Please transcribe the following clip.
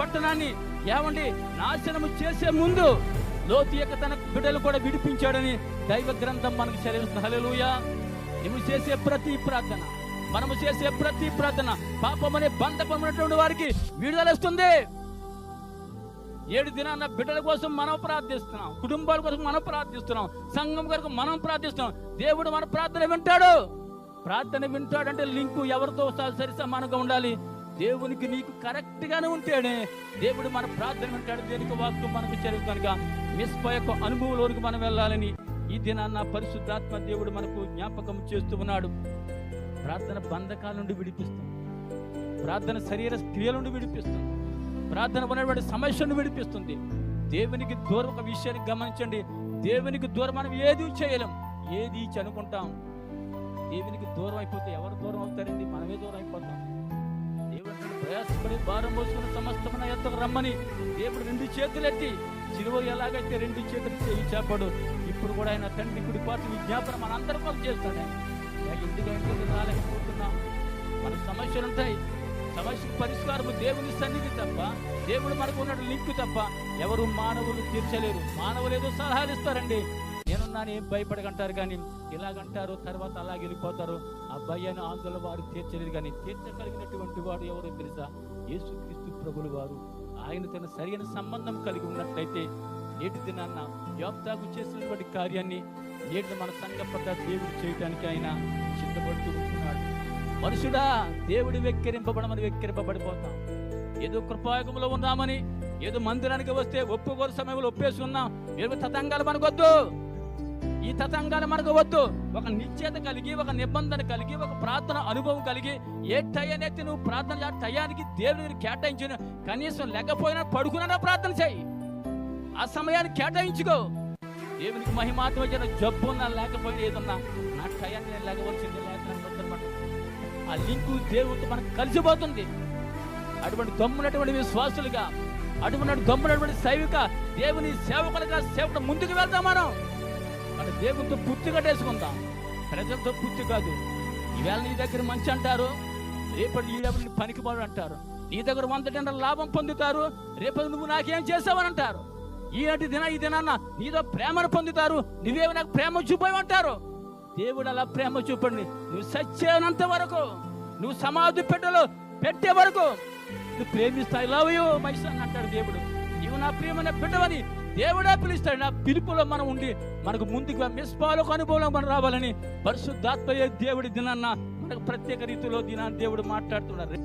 పట్టణాన్ని ఏమండి నాశనము చేసే ముందు లోతు యొక్క తన బిడ్డలు కూడా విడిపించాడని దైవ గ్రంథం మనకు సెలవిస్తుంది. హల్లెలూయా. నువ్వు చేసే ప్రతి ప్రార్థన, మనము చేసే ప్రతి ప్రార్థన పాపమనే బంధకమైనటువంటి వారికి విడుదల ఇస్తుంది. 7 దినాన్న బిడ్డల కోసం మనం ప్రార్థిస్తున్నాం, కుటుంబాల కోసం మనం ప్రార్థిస్తున్నాం, సంఘం కొరకు మనం ప్రార్థిస్తున్నాం. దేవుడు మన ప్రార్థన వింటాడు. ప్రార్థన వింటాడంటే లింకు ఎవరితో సరి సమానంగా ఉండాలి. దేవునికి నీకు కరెక్ట్ గానే ఉంటేనే దేవుడు మన ప్రార్థన వింటాడు. దేనికి వాక్కు మనకు చెరువు కనుక మిస్పా యొక్క అనుభవంలోనికి మనం వెళ్ళాలని ఈ దినాన్న పరిశుద్ధాత్మ దేవుడు మనకు జ్ఞాపకం చేస్తూ ఉన్నాడు. ప్రార్థన బంధకాల నుండి విడిపిస్తుంది, ప్రార్థన శరీర క్రియల నుండి విడిపిస్తుంది, ప్రార్థన ఉన్నటువంటి సమస్యను విడిపిస్తుంది. దేవునికి దూరం ఒక విషయాన్ని గమనించండి. దేవునికి దూరం మనం ఏది చేయలేం, ఏది అనుకుంటాం. దేవునికి దూరం అయిపోతే ఎవరు దూరం అవుతారండి? మనమే దూరం అయిపోతాం. దేవుడు ప్రయాసపడి భారం మోసుకున్న సమస్తమైన ఎత్తకు రమ్మని దేవుడు 2 చేతులెత్తి సిలువ ఎలాగైతే 2 చేతులు చేయి చాపాడు, ఇప్పుడు కూడా ఆయన తండ్రి కుడి పాటు విజ్ఞాపన మనందరి కోసం చేస్తాడు. ఎందుకంటే రాలేకపోతున్నాం, మన సమస్యలు ఉంటాయి. సమస్య పరిష్కారము దేవుని సన్నిధి తప్ప, దేవుడు మనకు ఉన్న లింక్ తప్ప ఎవరు మానవులు తీర్చలేరు. మానవులు ఏదో సలహాలు ఇస్తారండి, నేనున్నాను ఏం భయపడకంటారు, కానీ ఇలాగంటారు, తర్వాత అలాగ వెళ్ళిపోతారు. ఆ భయాన్ని ఆందోళన వారు తీర్చలేరు. కానీ తీర్చగలిగినటువంటి వాడు ఎవరో తెలుసా? యేసుక్రీస్తు ప్రభులు వారు. ఆయన తన సరైన సంబంధం కలిగి ఉన్నట్లయితే నేటి దినాన్న యోబ్తాకు చేసినటువంటి కార్యాన్ని నేటి మన సంఘ పట్ల దేవుడు చేయడానికి ఆయన సిద్ధపడుతూ ఉంటున్నాడు. మనుషుడా, దేవుడు వెక్కిరింపబడమని వెక్కిరింపబడిపోతాం. ఏదో కృపాయుగంలో ఉన్నామని, ఏదో మందిరానికి వస్తే ఒప్పుకోరు సమయంలో ఒప్పేసుకున్నాం. ఏదో తతంగాలు మనకొద్దు, ఈ తతంగాలు మనకు వద్దు. ఒక నిశ్చేత కలిగి, ఒక నిబంధన కలిగి, ఒక ప్రార్థన అనుభవం కలిగి, ఏ టయానైతే నువ్వు ప్రార్థన టయానికి దేవుడిని కేటాయించిన, కనీసం లేకపోయినా పడుకున్నా ప్రార్థన చేయి. ఆ సమయాన్ని కేటాయించుకో. దేవునికి మహిమాత్మ జబ్బున్నా లేకపోయినా ఏదన్నా నా టయాన్ని నేను లేకపోవలసింది లేకపోతే ఆ లింకు దేవుడితో మనకు కలిసిపోతుంది. అటువంటి దమ్మునటువంటి విశ్వాసులుగా, అటువంటి దమ్మునటువంటి సైవిక దేవుని సేవకులుగా సేవకుడు ముందుకు వెళ్తాం. మన దేవునితో పుత్తి కట్టేసుకుందాం, ప్రజలతో పుత్తి కాదు. ఈవేళ నీ దగ్గర మంచి అంటారు, రేపటి ఈ పనికిమాడు అంటారు. నీ దగ్గర 100 టన్నుల లాభం పొందుతారు, రేపటి నువ్వు నాకేం చేసావని అంటారు. ఈ దినాన్న నీతో ప్రేమను పొందుతారు, నువ్వేమో నాకు ప్రేమ చూపేమంటారు. దేవుడు అలా ప్రేమ చూపండి. నువ్వు సచ్చేనంత వరకు, నువ్వు సమాధి పెట్టే వరకు నువ్వు ప్రేమిస్తా. I love you my son అంటాడు దేవుడు. నీవు నా ప్రియమైన బిడ్డవని దేవుడే పిలుస్తాడు. నా పిలుపులో మనం ఉండి మనకు ముందుగా మిస్పాలకు అనుభవంలో మనం రావాలని పరిశుద్ధాత్మయే దేవుడి దినాన్న మనకు ప్రత్యేక రీతిలో దినాన్ని దేవుడు మాట్లాడుతున్నారు.